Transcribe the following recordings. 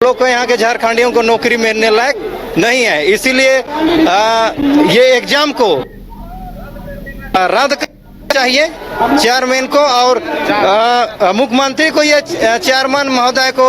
लोग को, यहाँ के झारखंडियों को नौकरी मिलने लायक नहीं है। इसीलिए ये एग्जाम को रद्द चाहिए चेयरमैन को, और मुख्यमंत्री को ये चेयरमैन महोदय को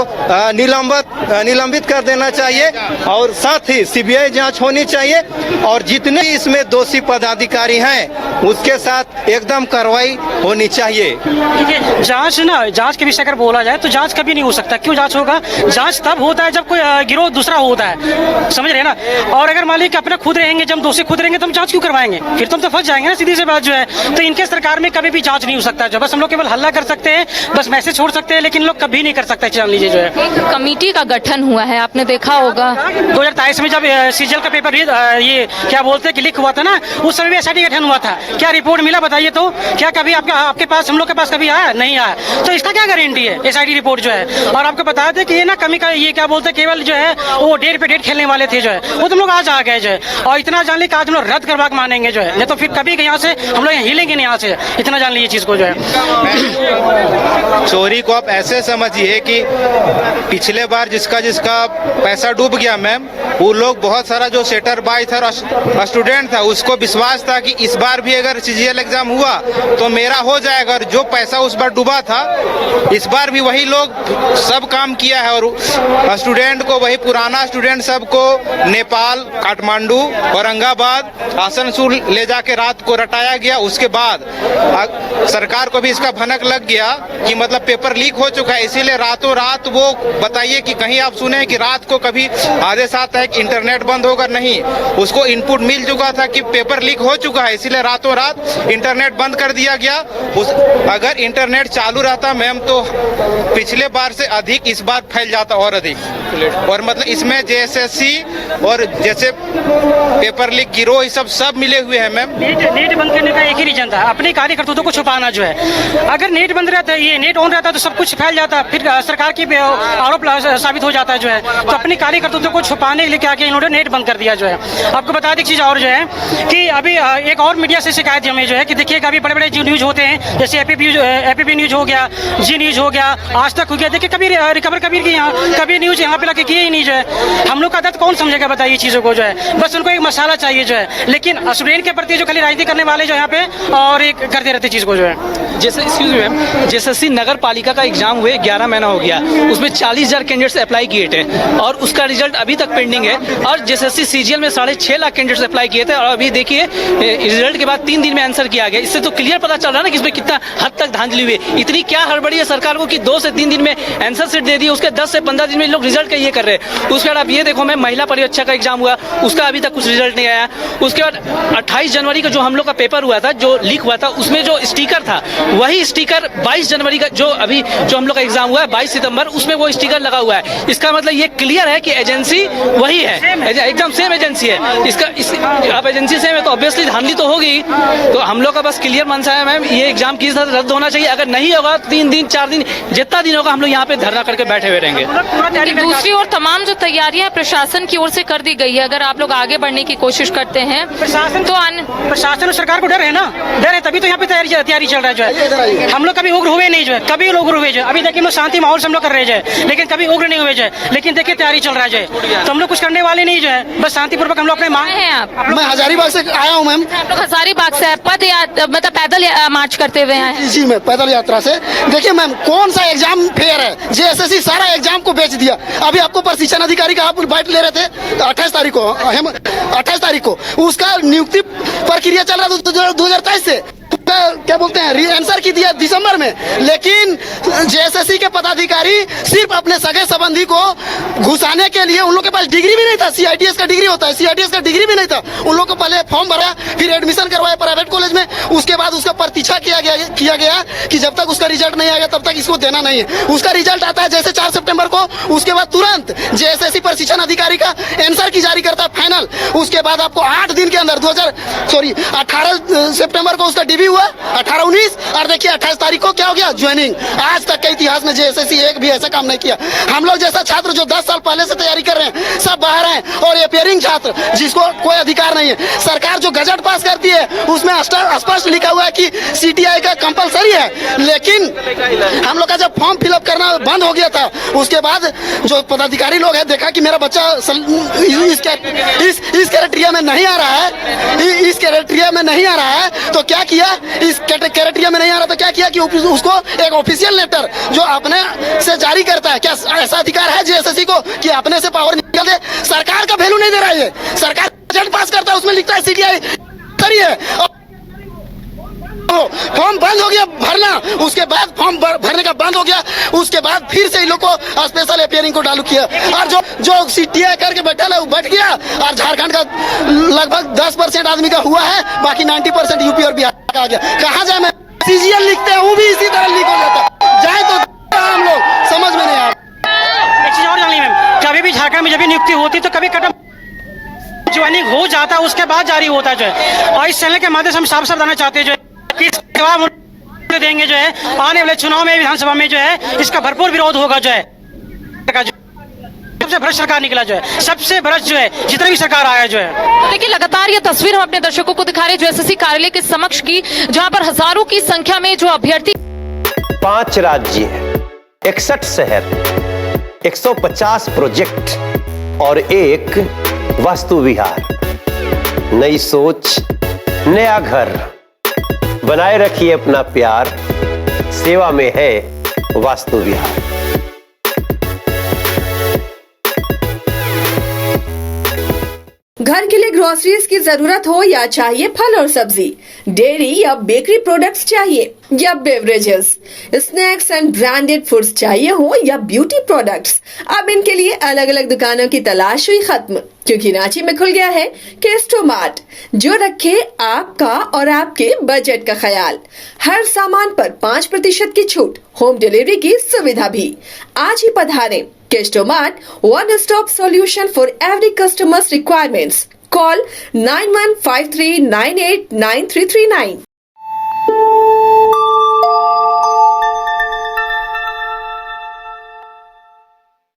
निलंबित कर देना चाहिए, और साथ ही सीबीआई जांच होनी चाहिए, और जितने इसमें दोषी पदाधिकारी हैं उसके साथ एकदम कार्रवाई होनी चाहिए। देखिए, जांच के विषय अगर बोला जाए तो जांच कभी नहीं हो सकता। क्यों जांच होगा? जांच तब होता है जब कोई गिरोह दूसरा होता है, समझ रहे हैं ना। और अगर मालिक अपने खुद रहेंगे, जब दोषी खुद रहेंगे तो हम जांच क्यों करवाएंगे? फिर तो हम तो फंस जाएंगे ना, सीधी सी बात जो है। तो इनके सरकार में कभी भी जांच नहीं हो सकता। जो बस हम लोग केवल हल्ला कर सकते हैं, बस मैसेज छोड़ सकते हैं, लेकिन लोग कभी नहीं कर सकते। जान लीजिए जो है, एक कमेटी का गठन हुआ है, आपने देखा होगा 2023 में जब सीजीएल का पेपर ये क्या बोलते हैं कि लीक हुआ था ना, उस समय भी एसआईटी गठन हुआ था। क्या रिपोर्ट मिला बताइए तो? क्या कभी आपके पास, हम लोग के पास कभी आया? नहीं आया। तो इसका क्या गारंटी है एसआईटी रिपोर्ट जो है? और आपको बता दें कि ये ना कमी का ये क्या बोलते हैं, केवल जो है वो डेट पे डेट खेलने वाले थे जो है, वो तुम लोग आज आ गए जो है। और इतना जान ली कि आज हम लोग रद्द करवा के मानेंगे जो है, नहीं तो फिर कभी यहाँ से हम लोग हिलेंगे नहीं यहाँ से। इतना जान लीजिए चीज को जो है। चोरी को आप ऐसे समझिए कि पिछले बार जिसका पैसा डूब गया मैम, वो लोग बहुत सारा जो सेटर बाय था, स्टूडेंट था, उसको विश्वास था कि इस बार भी अगर सीजीएल एग्जाम हुआ तो मेरा हो जाएगा। और जो पैसा उस बार डूबा था, इस बार भी वही लोग सब काम किया है, और स्टूडेंट को, वही पुराना स्टूडेंट सबको नेपाल, काठमांडू, औरंगाबाद, आसनसोल ले जाके रात को रटाया गया। उसके बाद सरकार को भी इसका भनक लग गया कि मतलब पेपर लीक हो चुका है, इसीलिए रातों रात वो बताइए कि कहीं आप सुने कि रात को कभी आदेश आता है कि इंटरनेट बंद होगा? नहीं, उसको इनपुट मिल चुका था कि पेपर लीक हो चुका है, इसीलिए रातों रात इंटरनेट बंद कर दिया गया। अगर इंटरनेट चालू रहता मैम तो पिछले बार से अधिक इस बार फैल जाता, और अधिक। और मतलब इसमें जेएसएससी और जैसे पेपर लीक गिरोह ये सब मिले हुए हैं मैम। नेट बंद करने का एक ही रीजन था, अपने कार्यकर्ताओं को छुपाना जो है। अगर नेट बंद रहता, ये नेट ऑन रहता तो सब कुछ फैल जाता, फिर सरकार की आरोप साबित हो जाता है जो है। तो अपने कार्यकर्ताओं को छुपाने के लिए क्या किया इन्होंने, नेट बंद कर दिया जो है। आपको बता दें एक चीज और जो है कि अभी एक और मीडिया से शिकायत हमें जो है कि देखिए अभी बड़े बड़े जो न्यूज होते हैं, जैसे एपीपी न्यूज हो गया, जी न्यूज हो गया, आज तक हो गया, देखिए कभी रिकवर कभी कभी न्यूज यहाँ पे लाके किए ही नहीं जो है। हम लोग का दर्द कौन समझेगा बताइए चीजों को जो है। बस उनको एक मसाला चाहिए जो है, लेकिन स्टूडेंट के प्रति जो खाली राजनीति करने वाले जो यहाँ पे और एक करते रहते चीज को जो है। जैसे एक्सक्यूज मी मैम, जेएसएससी नगर पालिका का एग्जाम हुए 11 महीना हो गया, उसमें 40,000 कैंडिडेट्स अप्लाई किए थे और उसका रिजल्ट अभी तक पेंडिंग है। और जेएसएससी सीजीएल में 6.5 लाख कैंडिडेट्स अप्लाई किए थे, और अभी देखिए रिजल्ट के बाद 3 दिन में आंसर किया गया। इससे तो क्लियर पता चल रहा है ना कि इसमें कितना हद तक धांधली हुई है। इतनी क्या हड़बड़ी है सरकार को कि 2 से 3 दिन में आंसर सीट दे दी, उसके 10 से 15 दिन में लोग रिजल्ट का ये कर रहे हैं। उसके बाद आप ये देखो मैम, महिला परिवीक्षा का एग्जाम हुआ, उसका अभी तक कुछ रिजल्ट नहीं आया। उसके बाद 28 जनवरी का जो हम लोग का पेपर हुआ था, जो लीक हुआ था, उसमें जो स्टिकर था, वही स्टिकर 22 जनवरी का जो हम लोग का एग्जाम हुआ है 22 सितंबर, उसमें वो स्टिकर लगा हुआ है। इसका मतलब ये क्लियर है कि एजेंसी वही है, एकदम सेम एजेंसी है। इसका अब एजेंसी सेम है तो ऑब्वियसली धांधली तो होगी। तो हम लोग का बस क्लियर मनसा है मैम, ये एग्जाम किस तरह रद्द होना चाहिए। अगर नहीं होगा 3 दिन 4 दिन जितना दिन होगा, हम लोग यहाँ पे धरना करके बैठे हुए रहेंगे। दूसरी ओर तमाम जो तैयारियां प्रशासन की ओर से कर दी गई है, अगर आप लोग आगे बढ़ने की कोशिश करते हैं तो प्रशासन और सरकार को डर है ना, डर है तभी तो यहाँ पे तैयारी चल रहा है जो है। हम लोग कभी उग्र हुए नहीं जो है, कभी लोग उग्र हुए जो है। अभी देखिए हम लोग शांति माहौल से हम लोग कर रहे हैं, लेकिन कभी उग्र नहीं हुए जो है। लेकिन देखिए तैयारी चल रहा है जो है, तो हम लोग कुछ करने वाले नहीं जो है, बस शांतिपूर्वक हम लोग अपने मांग हैं। आप मैं हजारीबाग से आया हूँ मैम। आप लोग हजारीबाग से मतलब पैदल मार्च करते हुए हैं? जी मैं पैदल यात्रा से। देखिए मैम, कौन सा एग्जाम फेयर है? जेएसएससी सारा एग्जाम को बेच दिया। अभी आपको प्रशिक्षण अधिकारी का आप बाइट ले रहे थे 28 तारीख को उसका नियुक्ति प्रक्रिया चल रहा था 2023 से। क्या बोलते हैं आंसर की दिया दिसंबर में, लेकिन जेएसएससी के पदाधिकारी सिर्फ अपने सगे संबंधी को घुसाने के लिए, उन लोग के पास डिग्री भी नहीं था, सीआईटीएस का डिग्री होता है, सीआईटीएस का डिग्री भी नहीं था। उन लोग को पहले फॉर्म भरा, फिर एडमिशन करवाया प्राइवेट कॉलेज में, उसके बाद उसका प्रतीक्षा किया गया कि जब तक उसका रिजल्ट नहीं आएगा तब तक इसको देना नहीं है। उसका रिजल्ट आता है जैसे 4 सितंबर को, उसके बाद तुरंत जेएसएससी प्रशिक्षण अधिकारी का आंसर की जारी करता है फाइनल। उसके बाद आपको 8 दिन के अंदर 18 सितंबर को उसका डीबी हुआ, 18-19, और देखिए 28 तारीख को क्या हो गया, ज्वाइनिंग। आज तक के इतिहास में जेएसएससी एक भी ऐसा काम नहीं किया। हम लोग जैसा छात्र जो 10 साल पहले से तैयारी कर रहे हैं, सब बाहर हैं। और ये पेयरिंग छात्र जिसको कोई अधिकार नहीं है, सरकार जो गजट पास करती है उसमें स्पष्ट लिखा हुआ है कि सीटीआई का कंपलसरी है, लेकिन हम लोग का जब फॉर्म फिलअप करना बंद हो गया था उसके बाद जो पदाधिकारी लोग हैं देखा कि मेरा बच्चा इस क्राइटेरिया में नहीं आ रहा है, इस क्राइटेरिया में नहीं आ रहा है, तो क्या किया, इस क्राइटेरिया में नहीं आ रहा तो क्या किया कि उसको एक ऑफिशियल लेटर जो अपने से जारी करता है। क्या ऐसा अधिकार है जेएसएससी को कि अपने से पावर निकाल दे? सरकार का वैल्यू नहीं दे रहा है, सरकार बजट पास करता है उसमें लिखता है सीटीआई सही है। फॉर्म बंद हो गया भरना, उसके बाद फॉर्म भरने का बंद हो गया, उसके बाद फिर से इन लोग को स्पेशल अपियरिंग को चालू किया और जो सीटीआई करके बैठा है वो बैठ गया। और झारखंड का लगभग 10% आदमी का हुआ है, बाकी 90% यूपी और बिहार का आ गया। कहाँ जाए? मैं सीजीएल लिखते हैं वो भी इसी तरह लीक हो जाता जाए तो हम लोग समझ में नहीं आ रहा। एक चीज और जानी मैम, कभी भी झारखंड में जब भी नियुक्ति होती तो कभी कदम ज्वाइनिंग हो जाता उसके बाद जारी होता जो है। और इस चैनल के माध्यम से हम साफ साफ बताना चाहते हैं जो है कि इसके जवाब देंगे जो है आने वाले चुनाव में विधानसभा में जो है इसका भरपूर विरोध होगा जो है। सबसे भ्रष्ट सरकार निकला जो है, सबसे भ्रष्ट जो है जितनी भी सरकार आया जो है। तो देखिए लगातार ये तस्वीर हम अपने दर्शकों को दिखा रहे हैं जेएसएससी कार्यालय के समक्ष की, जहां पर हजारों की संख्या में जो अभ्यर्थी 5 राज्य, 61 शहर, 150 प्रोजेक्ट और एक वास्तु विहार। नई सोच, नया घर, बनाए रखिए अपना प्यार, सेवा में है वास्तु विहार। घर के लिए ग्रोसरीज की जरूरत हो या चाहिए फल और सब्जी, डेयरी या बेकरी प्रोडक्ट्स चाहिए या beverages, snacks and branded foods चाहिए हो या ब्यूटी प्रोडक्ट्स, अब इनके लिए अलग अलग दुकानों की तलाश हुई खत्म, क्योंकि रांची में खुल गया है केस्टो मार्ट, जो रखे आपका और आपके बजट का ख्याल। हर सामान पर 5% की छूट, होम डिलीवरी की सुविधा भी। आज ही पधारें Kesto Mart, one stop solution for every customer's requirements. Call 9153989339.